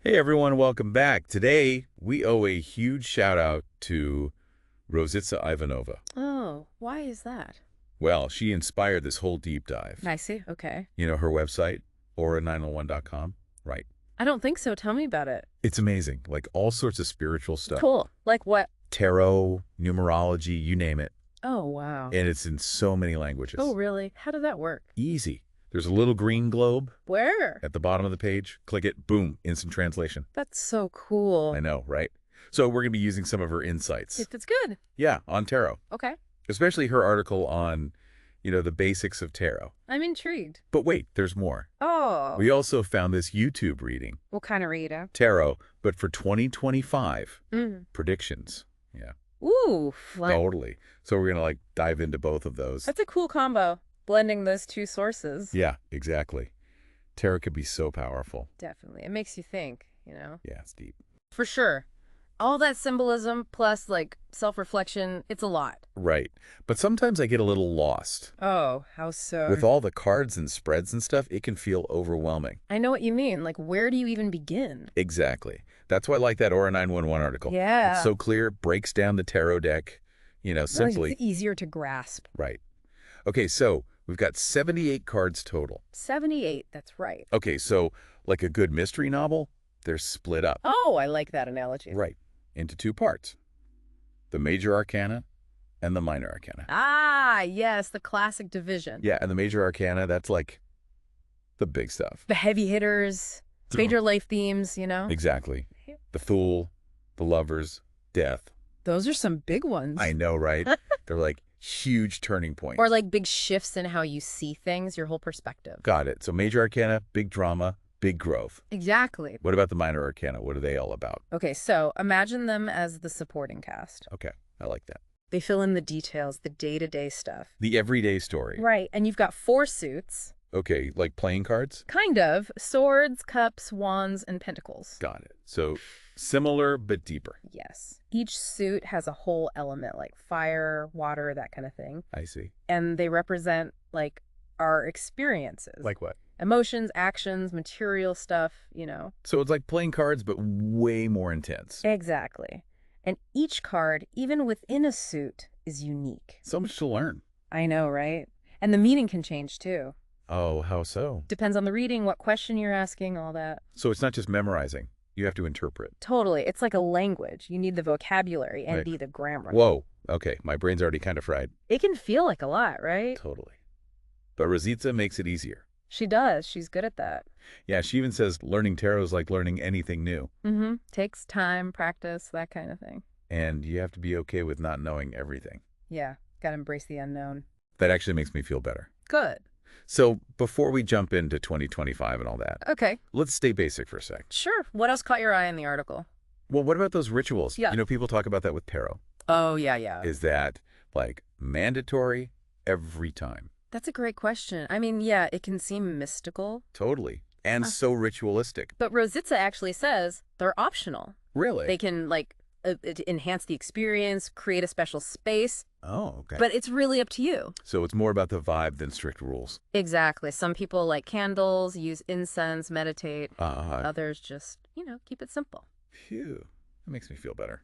Hey everyone, welcome back. Today, we owe a huge shout out to Rositsa Ivanova. Oh, why is that? Well, she inspired this whole deep dive. I see. Okay. You know her website, aura901.com? Right. I don't think so. Tell me about it. It's amazing, like all sorts of spiritual stuff. Cool. Like what? Tarot, numerology, you name it. Oh, wow. And it's in so many languages. Oh, really? How did that work? Easy. There's a little green globe Where? at the bottom of the page. Click it, boom, instant translation. That's so cool. I know, right? So we're going to be using some of her insights. If it's good. Yeah, on tarot. Okay. Especially her article on, the basics of tarot. I'm intrigued. But wait, there's more. Oh. We also found this YouTube reading, What kind of reader? tarot, but for 2025 Mm. predictions. Yeah, Ooh, fun. totally. So we're going to dive into both of those. That's a cool combo. Blending those two sources. Yeah, exactly. Tarot could be so powerful. Definitely. It makes you think, Yeah, it's deep. For sure. All that symbolism plus, self-reflection, it's a lot. Right. But sometimes I get a little lost. Oh, how so? With all the cards and spreads and stuff, it can feel overwhelming. I know what you mean. Where do you even begin? Exactly. That's why I like that Aura 911 article. Yeah. It's so clear, breaks down the tarot deck, simply. It's easier to grasp. Right. Okay, so we've got 78 cards total. 78, that's right. Okay, so like a good mystery novel, they're split up. Oh, I like that analogy. Right. Into two parts. The major arcana and the minor arcana. Ah, yes, the classic division. Yeah, and the major arcana, that's like the big stuff. The heavy hitters, major life themes, Exactly. Yeah. The Fool, the Lovers, Death. Those are some big ones. I know, right? They're like huge turning points. Or big shifts in how you see things, your whole perspective. Got it. So major arcana, big drama, big growth. Exactly. What about the minor arcana? What are they all about? Okay, so imagine them as the supporting cast. Okay, I like that. They fill in the details, the day-to-day stuff. The everyday story. Right, and you've got 4 suits. Okay, like playing cards? Kind of. Swords, cups, wands, and pentacles. Got it. So similar but deeper. Yes. Each suit has a whole element like fire, water, that kind of thing. I see. And they represent our experiences. Like what? Emotions, actions, material stuff, So it's like playing cards but way more intense. Exactly. And each card, even within a suit, is unique. So much to learn. I know, right? And the meaning can change too. Oh, how so? Depends on the reading, what question you're asking, all that. So it's not just memorizing. You have to interpret. Totally. It's like a language. You need the vocabulary and Right. the grammar. Whoa. Okay, my brain's already kind of fried. It can feel like a lot, right? Totally. But Rositsa makes it easier. She does. She's good at that. Yeah, she even says learning tarot is like learning anything new. Mm-hmm. Takes time, practice, that kind of thing. And you have to be okay with not knowing everything. Yeah. Gotta embrace the unknown. That actually makes me feel better. Good. So before we jump into 2025 and all that, Okay. let's stay basic for a sec. Sure. What else caught your eye in the article? Well, what about those rituals? Yeah. People talk about that with tarot. Oh, yeah. Is that mandatory every time? That's a great question. I mean, yeah, it can seem mystical. Totally. And so ritualistic. But Rositsa actually says they're optional. Really? They can, enhance the experience, create a special space. Oh, okay. But it's really up to you. So it's more about the vibe than strict rules. Exactly. Some people like candles, use incense, meditate. Others just, keep it simple. Phew. That makes me feel better.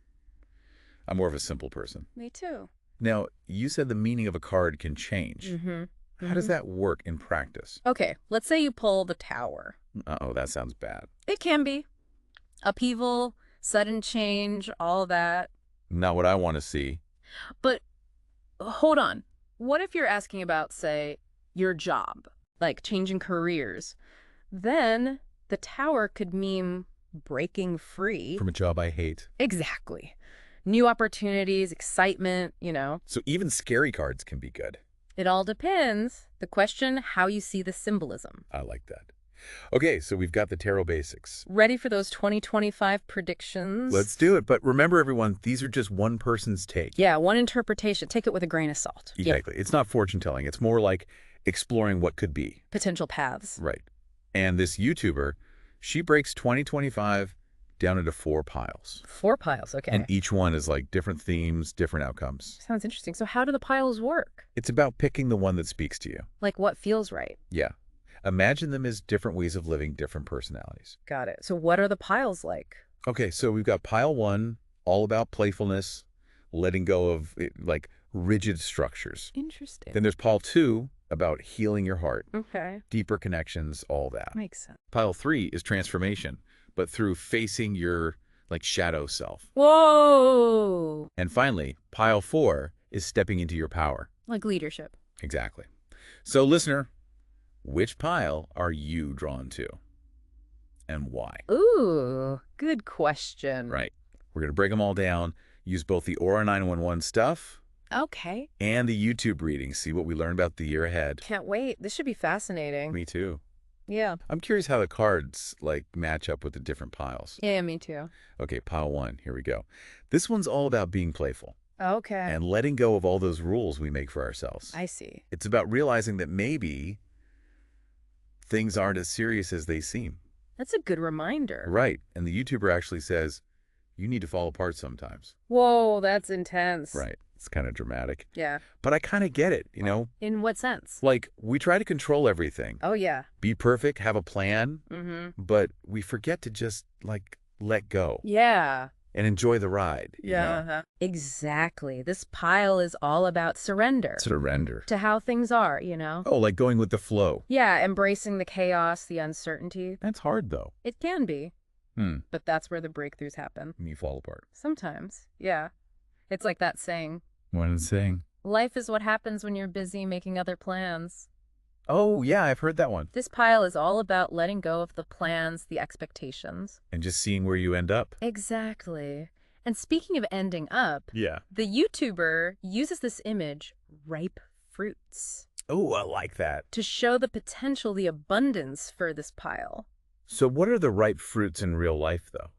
I'm more of a simple person. Me too. Now, you said the meaning of a card can change. Mm-hmm. How does that work in practice? Okay, let's say you pull the Tower. Uh-oh, that sounds bad. It can be. Upheaval, sudden change, all that. Not what I want to see. But hold on. What if you're asking about, say, your job, changing careers? Then the Tower could mean breaking free. From a job I hate. Exactly. New opportunities, excitement, So even scary cards can be good. It all depends. The question, how you see the symbolism. I like that. Okay, so we've got the tarot basics. Ready for those 2025 predictions? Let's do it. But remember, everyone, these are just one person's take. Yeah, one interpretation. Take it with a grain of salt. Exactly. It's not fortune telling. It's more like exploring what could be. Potential paths. Right. And this YouTuber, she breaks 2025 down into 4 piles. 4 piles, okay. And each one is different themes, different outcomes. Sounds interesting. So how do the piles work? It's about picking the one that speaks to you. What feels right? Yeah. Imagine them as different ways of living, different personalities. Got it. So what are the piles like? Okay, so we've got pile one, all about playfulness, letting go of like rigid structures. Interesting. Then there's pile two, about healing your heart, Okay. deeper connections, all that. Makes sense. Pile three is transformation, but through facing your like shadow self. Whoa! And finally, pile four is stepping into your power. Like leadership. Exactly. So listener, which pile are you drawn to? And why? Ooh, good question. Right. We're going to break them all down, use both the Aura 911 stuff Okay. and the YouTube readings, see what we learn about the year ahead. Can't wait. This should be fascinating. Me too. Yeah. I'm curious how the cards like match up with the different piles. Yeah, me too. Okay, pile one, here we go. This one's all about being playful Okay. and letting go of all those rules we make for ourselves. I see. It's about realizing that maybe things aren't as serious as they seem. That's a good reminder. Right. And the YouTuber actually says, you need to fall apart sometimes. Whoa, that's intense. Right. It's kind of dramatic. Yeah. But I kind of get it, you know? In what sense? Like, we try to control everything. Oh, yeah. Be perfect, have a plan, Mm-hmm. but we forget to just, like, let go Yeah. and enjoy the ride. you know? Exactly. This pile is all about surrender Surrender. to how things are, you know? Oh, like going with the flow. Yeah, embracing the chaos, the uncertainty. That's hard, though. It can be, Hmm. but that's where the breakthroughs happen. When you fall apart. Sometimes, yeah. It's like that saying, What is it saying? life is what happens when you're busy making other plans. Oh, yeah, I've heard that one. This pile is all about letting go of the plans, the expectations. And just seeing where you end up. Exactly. And speaking of ending up, Yeah. the YouTuber uses this image, ripe fruits, Oh, I like that. to show the potential, the abundance for this pile. So what are the ripe fruits in real life, though?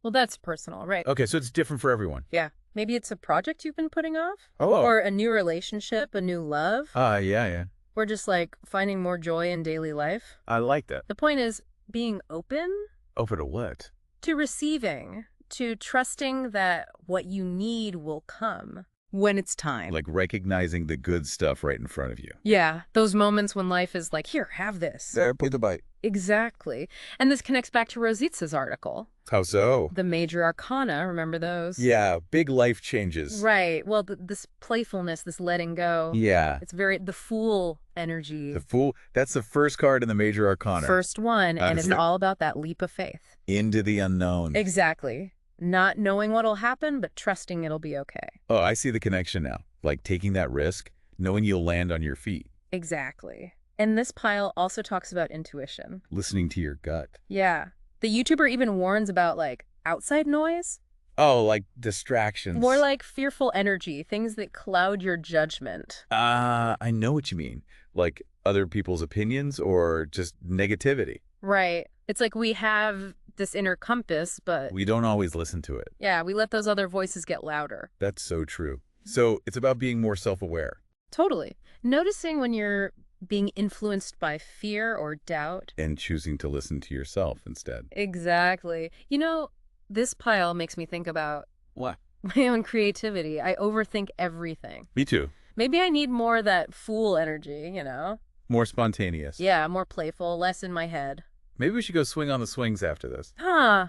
Well, that's personal, right? Okay, so it's different for everyone. Yeah. Maybe it's a project you've been putting off, Oh. or a new relationship, a new love, Yeah. or just like finding more joy in daily life. I like that. The point is being open Open to what? to receiving, to trusting that what you need will come when it's time. Like recognizing the good stuff right in front of you. Yeah, those moments when life is like, here, have this. There, put the bite. Exactly. And this connects back to Rositza's article. How so? The major arcana, remember those? Yeah, big life changes. Right. Well, this playfulness, this letting go. Yeah. It's very, the fool energy. The Fool, that's the first card in the Major Arcana. First one, and it's all about that leap of faith. Into the unknown. Exactly. Not knowing what'll happen, but trusting it'll be okay. Oh, I see the connection now. Like taking that risk, knowing you'll land on your feet. Exactly. And this pile also talks about intuition. Listening to your gut. Yeah. The YouTuber even warns about like outside noise. Oh, like distractions. More like fearful energy, things that cloud your judgment. I know what you mean. Like other people's opinions or just negativity. Right. It's like we have this inner compass, but We don't always listen to it. yeah, we let those other voices get louder. That's so true. So it's about being more self-aware. Totally. Noticing when you're being influenced by fear or doubt. And choosing to listen to yourself instead. Exactly. You know, this pile makes me think about What? my own creativity. I overthink everything. Me too. Maybe I need more of that fool energy, you know? More spontaneous. Yeah, more playful, less in my head. Maybe we should go swing on the swings after this. Huh.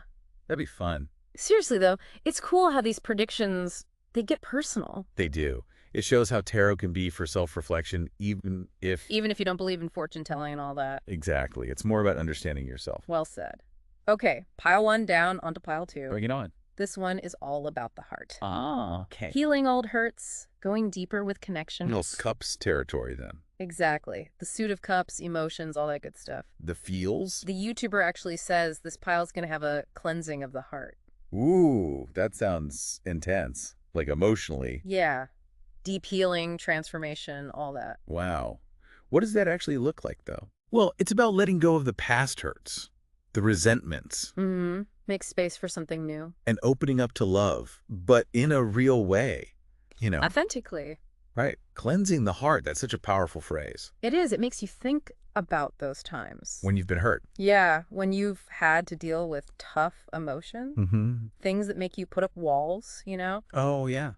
That'd be fun. Seriously, though, it's cool how these predictions, they get personal. They do. It shows how tarot can be for self-reflection, even if... Even if you don't believe in fortune telling and all that. Exactly. It's more about understanding yourself. Well said. Okay, pile one down onto pile two. Bring it on. This one is all about the heart. Ah, okay. Healing old hurts, going deeper with connection. Cups territory, then. Exactly. The suit of cups, emotions, all that good stuff. The feels? The YouTuber actually says this pile's going to have a cleansing of the heart. Ooh, that sounds intense. Like emotionally. Yeah. Deep healing, transformation, all that. Wow. What does that actually look like, though? Well, it's about letting go of the past hurts, the resentments, Mm-hmm. Make space for something new. and opening up to love, but in a real way. You know, Authentically. right? Cleansing the heart. That's such a powerful phrase. It is. It makes you think about those times. When you've been hurt. Yeah, when you've had to deal with tough emotion, Mm-hmm. things that make you put up walls, you know? Oh, yeah.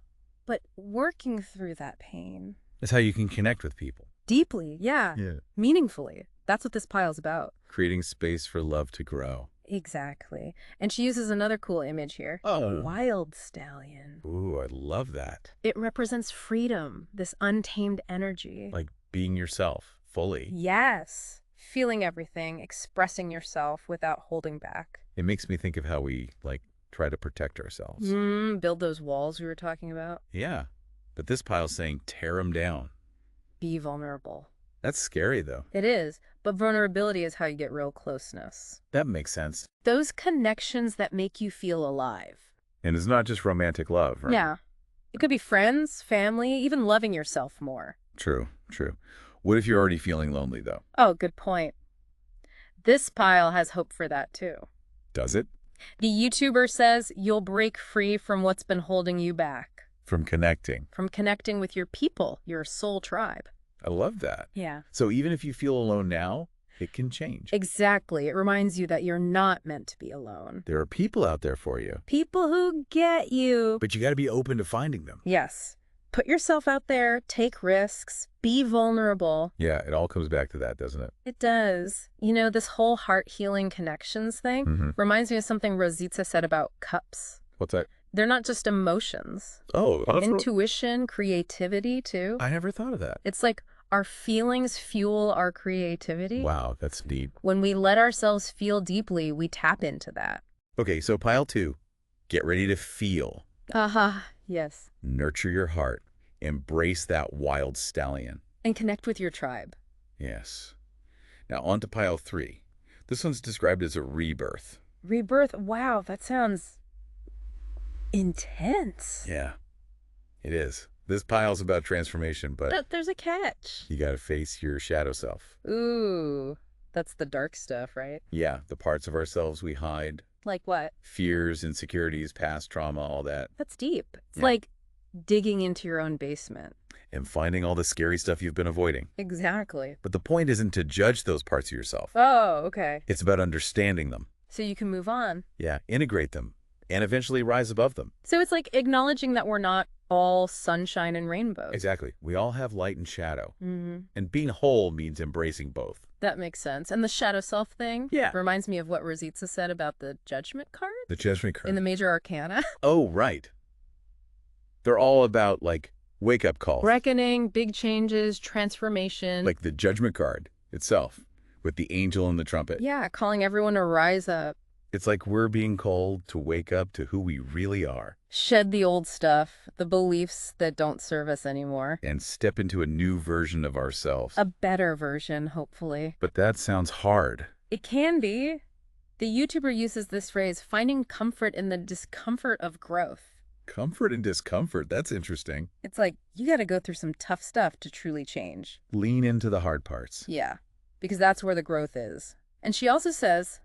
But working through that pain That's how you can connect with people. deeply, yeah, Yeah. meaningfully. That's what this pile's about. Creating space for love to grow. Exactly. And she uses another cool image here. Oh. Wild stallion. Ooh, I love that. It represents freedom, this untamed energy. Like being yourself fully. Yes. Feeling everything, expressing yourself without holding back. It makes me think of how we, try to protect ourselves. Build those walls we were talking about. Yeah. But this pile's saying tear them down. Be vulnerable. That's scary, though. It is, but vulnerability is how you get real closeness. That makes sense. Those connections that make you feel alive. And it's not just romantic love, right? Yeah. It could be friends, family, even loving yourself more. True, true. What if you're already feeling lonely, though? Oh, good point. This pile has hope for that, too. Does it? The YouTuber says you'll break free from what's been holding you back. From connecting. From connecting with your people, your soul tribe. I love that. Yeah. So even if you feel alone now, it can change. Exactly. It reminds you that you're not meant to be alone. There are people out there for you. People who get you. But you got to be open to finding them. Yes. Put yourself out there, take risks, be vulnerable. Yeah, it all comes back to that, doesn't it? It does. You know, this whole heart-healing connections thing reminds me of something Rosita said about cups. What's that? They're not just emotions. Oh, Intuition, creativity, too. I never thought of that. It's like our feelings fuel our creativity. Wow, that's neat. When we let ourselves feel deeply, we tap into that. Okay, so pile 2. Get ready to feel. Yes. Nurture your heart. Embrace that wild stallion. And connect with your tribe. Yes. Now on to pile 3. This one's described as a rebirth. Rebirth. Wow, that sounds intense. Yeah, it is. This pile's about transformation, but There's a catch. you got to face your shadow self. Ooh, that's the dark stuff, right? Yeah, the parts of ourselves we hide. Like what? Fears, insecurities, past trauma, all that. That's deep. It's Yeah. like digging into your own basement. And finding all the scary stuff you've been avoiding. Exactly. But the point isn't to judge those parts of yourself. Oh, okay. It's about understanding them. So you can move on. Yeah, integrate them and eventually rise above them. So it's like acknowledging that we're not all sunshine and rainbows. Exactly. We all have light and shadow. Mm-hmm. And being whole means embracing both. That makes sense. And the shadow self thing reminds me of what Rosita said about the judgment card The judgment card. in the major arcana. Oh, right. They're all about, wake-up calls. Reckoning, big changes, transformation. Like the judgment card itself with the angel and the trumpet. Yeah, calling everyone to rise up. It's like we're being called to wake up to who we really are. Shed the old stuff, the beliefs that don't serve us anymore. And step into a new version of ourselves. A better version, hopefully. But that sounds hard. It can be. The YouTuber uses this phrase, finding comfort in the discomfort of growth. Comfort and discomfort, that's interesting. It's like, you got to go through some tough stuff to truly change. Lean into the hard parts. Yeah, because that's where the growth is. And she also says,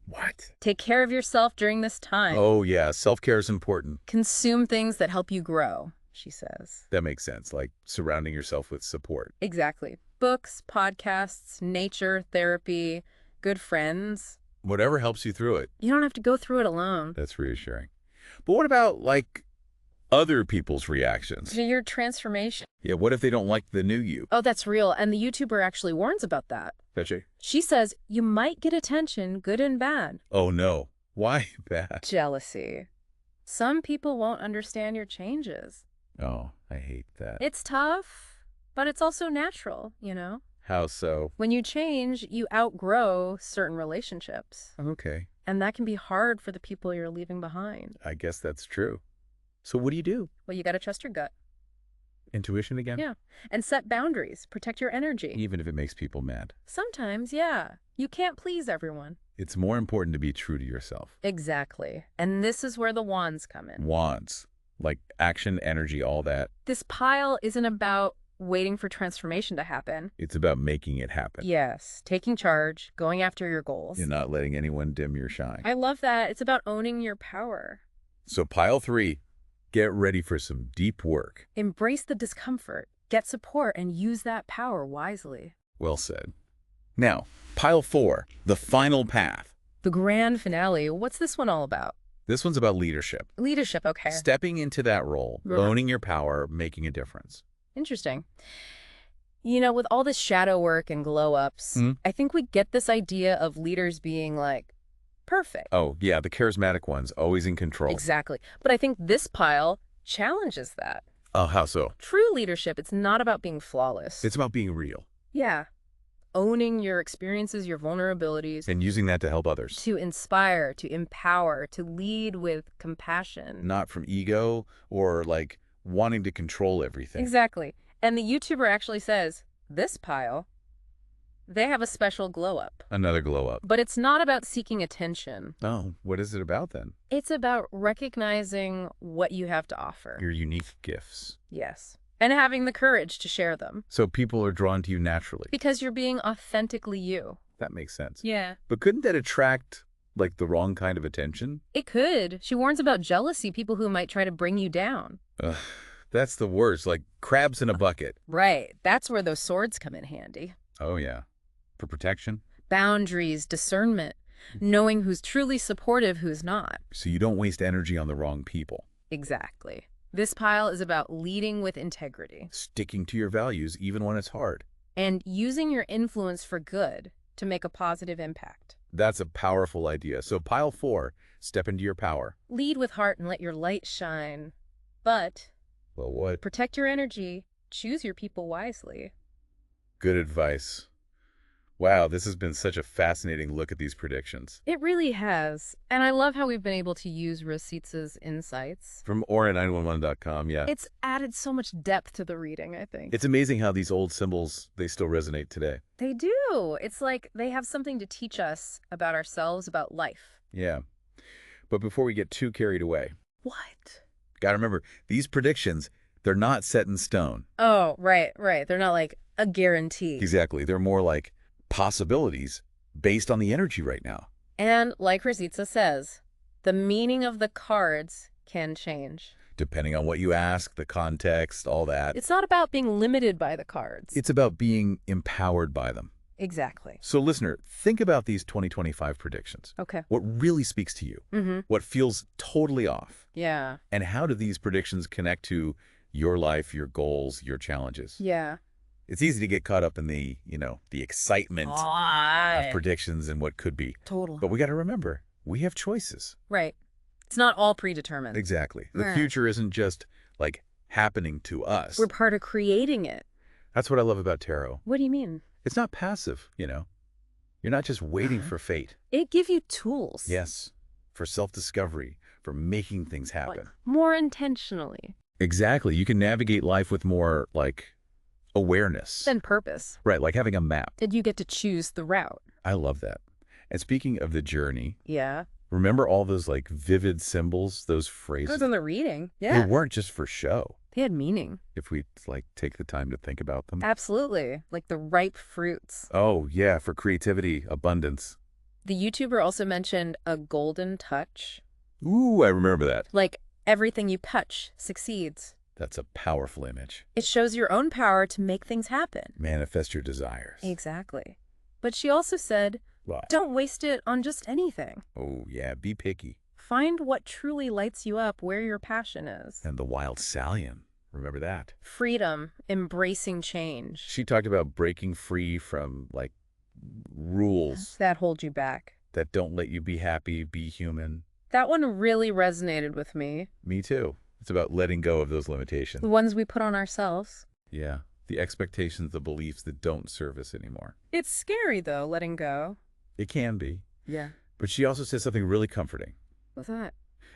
What? take care of yourself during this time. Oh, yeah, self-care is important. Consume things that help you grow, she says. That makes sense, like surrounding yourself with support. Exactly. Books, podcasts, nature, therapy, good friends. Whatever helps you through it. You don't have to go through it alone. That's reassuring. But what about, other people's reactions? To your transformation. Yeah, what if they don't like the new you? Oh, that's real. And the YouTuber actually warns about that. Betcha. She says, you might get attention, good and bad. Oh, no. Why bad? Jealousy. Some people won't understand your changes. Oh, I hate that. It's tough, but it's also natural, you know? How so? When you change, you outgrow certain relationships. Okay, And that can be hard for the people you're leaving behind. I guess that's true. So what do you do? Well, you got to trust your gut. Intuition again? Yeah. And set boundaries. Protect your energy. Even if it makes people mad. Sometimes, yeah. You can't please everyone. It's more important to be true to yourself. Exactly. And this is where the wands come in. Wands. Like action, energy, all that. This pile isn't about waiting for transformation to happen. It's about making it happen. Yes. Taking charge, going after your goals. You're not letting anyone dim your shine. I love that. It's about owning your power. So pile 3, get ready for some deep work. Embrace the discomfort, get support, and use that power wisely. Well said. Now, pile 4, the final path. The grand finale, what's this one all about? This one's about leadership. Leadership, okay. Stepping into that role, Yeah. owning your power, making a difference. Interesting. You know, with all this shadow work and glow-ups, Hmm? I think we get this idea of leaders being, like, perfect. Oh, yeah, the charismatic ones, always in control. Exactly. But I think this pile challenges that. Oh, how so? True leadership, it's not about being flawless. It's about being real Yeah. Owning your experiences, your vulnerabilities, and using that to help others. to inspire, to empower, to lead with compassion. Not from ego or like wanting to control everything. Exactly. And the YouTuber actually says, this pile, they have a special glow up. Another glow up. But it's not about seeking attention. Oh, what is it about then? It's about recognizing what you have to offer. Your unique gifts. Yes. And having the courage to share them. So people are drawn to you naturally. Because you're being authentically you. That makes sense. Yeah. But couldn't that attract like the wrong kind of attention? It could. She warns about jealousy, people who might try to bring you down. Ugh, that's the worst, like crabs in a bucket. Right. That's where those swords come in handy. Oh, yeah. For protection? Boundaries, discernment, knowing who's truly supportive, who's not. So you don't waste energy on the wrong people. Exactly. This pile is about leading with integrity Sticking to your values even when it's hard. and using your influence for good to make a positive impact. That's a powerful idea. So pile 4, step into your power. Lead with heart and let your light shine. But Well, what? protect your energy, choose your people wisely. Good advice. Wow, this has been such a fascinating look at these predictions. It really has. And I love how we've been able to use Rosita's insights. From Aura911.com, yeah. It's added so much depth to the reading, I think. It's amazing how these old symbols, they still resonate today. They do. It's like they have something to teach us about ourselves, about life. Yeah. But before we get too carried away, What? gotta remember, these predictions, they're not set in stone. Oh, right. They're not like a guarantee. Exactly. They're more like possibilities based on the energy right now. And like Rosita says, the meaning of the cards can change. Depending on what you ask, the context, all that. It's not about being limited by the cards. It's about being empowered by them. Exactly. So listener, think about these 2025 predictions. Okay. What really speaks to you? Mm-hmm. What feels totally off? Yeah. And how do these predictions connect to your life, your goals, your challenges? Yeah. It's easy to get caught up in the, the excitement of predictions and what could be. Totally. But we got to remember, we have choices. Right. It's not all predetermined. Exactly. The Right. future isn't just like happening to us. We're part of creating it. That's what I love about tarot. What do you mean? It's not passive, You're not just waiting for fate. It gives you tools. Yes. For self-discovery, for making things Like, happen. more intentionally. Exactly. You can navigate life with more like awareness. Than purpose. Right, like having a map. And you get to choose the route. I love that. And speaking of the journey, Yeah. remember all those like vivid symbols, those phrases? Goes on the reading. They Yeah. weren't just for show. They had meaning. If we like take the time to think about them. Absolutely. Like the ripe fruits. Oh, yeah, for creativity, abundance. The YouTuber also mentioned a golden touch. Ooh, I remember that. Like everything you touch succeeds. That's a powerful image. It shows your own power to make things happen. Manifest your desires. Exactly. But she also said, What? don't waste it on just anything. Oh, yeah, be picky. Find what truly lights you up where your passion is. And the wild stallion. Remember that. Freedom, embracing change. She talked about breaking free from like rules That hold you back. that don't let you be happy, be human. That one really resonated with me. Me too. It's about letting go of those The limitations. ones we put on ourselves. Yeah. The expectations, the beliefs that don't serve us anymore. It's scary, though, letting go. It can be. Yeah. But she also says something really comforting. What's that?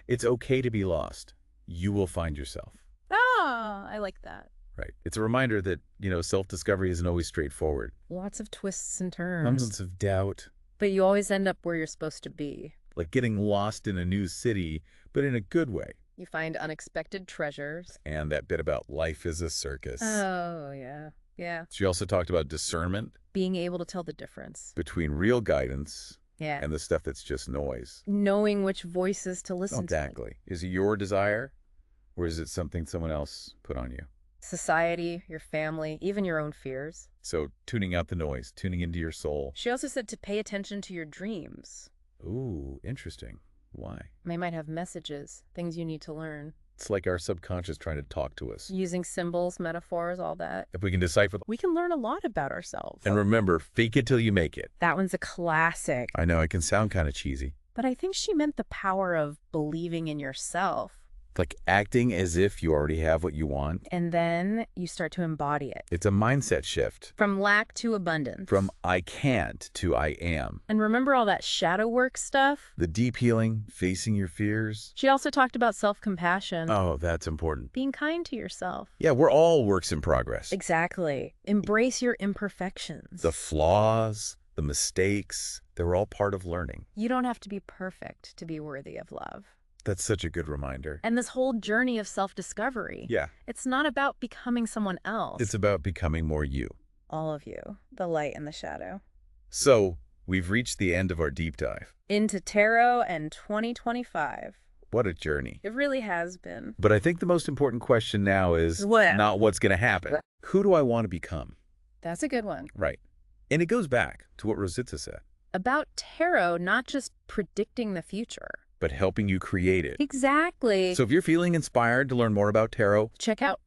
It's okay to be lost. You will find yourself. Oh, I like that. Right. It's a reminder that, self-discovery isn't always straightforward. Lots of twists and turns. Moments of doubt, But you always end up where you're supposed to be. like getting lost in a new city, but in a good way. You find unexpected treasures. And that bit about life is a circus. Oh, yeah. Yeah. She also talked about discernment Being able to tell the difference. between real guidance Yeah. and the stuff that's just noise. Knowing which voices to listen to. Exactly. Is it your desire, or is it something someone else put on you? Society, your family, even your own fears. So tuning out the noise, tuning into your soul. She also said to pay attention to your dreams. Ooh, interesting. Why? They might have messages, things you need to learn. It's like our subconscious trying to talk to us. Using symbols, metaphors, all that. If we can decipher them. We can learn a lot about ourselves. And remember, fake it till you make it. That one's a classic. I know, it can sound kind of cheesy. But I think she meant the power of believing in yourself. Like acting as if you already have what you want. And then you start to embody it. It's a mindset shift. From lack to abundance. From I can't to I am. And remember all that shadow work stuff? The deep healing, facing your fears. She also talked about self-compassion. Oh, that's important. Being kind to yourself. Yeah, we're all works in progress. Exactly. Embrace your imperfections. The flaws, the mistakes, they're all part of learning. You don't have to be perfect to be worthy of love. That's such a good reminder. And this whole journey of self-discovery. Yeah. It's not about becoming someone else. It's about becoming more you. all of you, the light and the shadow. So, we've reached the end of our deep dive. Into tarot and 2025. What a journey. It really has been. But I think the most important question now is What? not what's going to happen. Who do I want to become? That's a good one. Right. And it goes back to what Rosita said. About tarot, not just predicting the future. But helping you create it. Exactly. So if you're feeling inspired to learn more about tarot, check out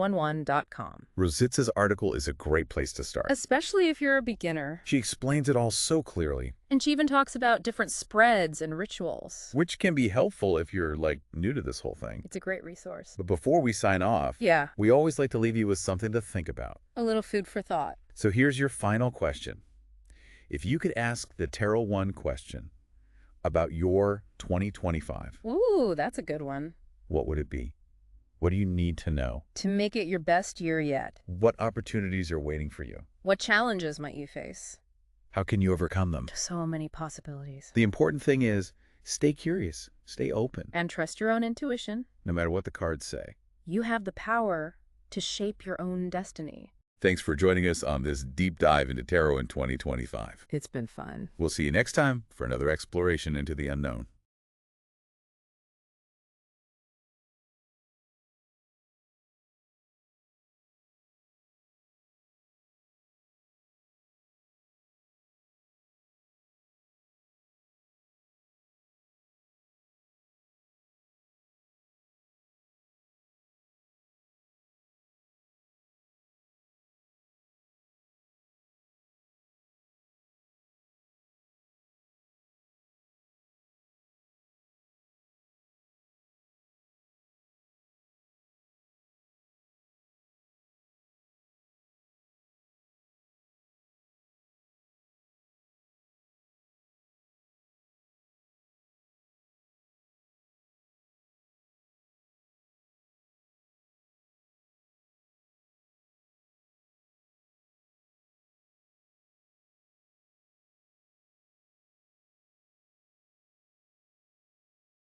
aura911.com. Rosita's article is a great place to start. Especially if you're a beginner. She explains it all so clearly. And she even talks about different spreads and rituals. Which can be helpful if you're, new to this whole thing. It's a great resource. But before we sign off, Yeah, we always like to leave you with something to think about. a little food for thought. So here's your final question. If you could ask the Tarot one question about your 2025, Ooh, that's a good one. what would it be? What do you need to know? To make it your best year yet. What opportunities are waiting for you? What challenges might you face? How can you overcome them? So many possibilities. The important thing is stay curious, stay open, And trust your own intuition. no matter what the cards say. You have the power to shape your own destiny. Thanks for joining us on this deep dive into tarot in 2025. It's been fun. We'll see you next time for another exploration into the unknown.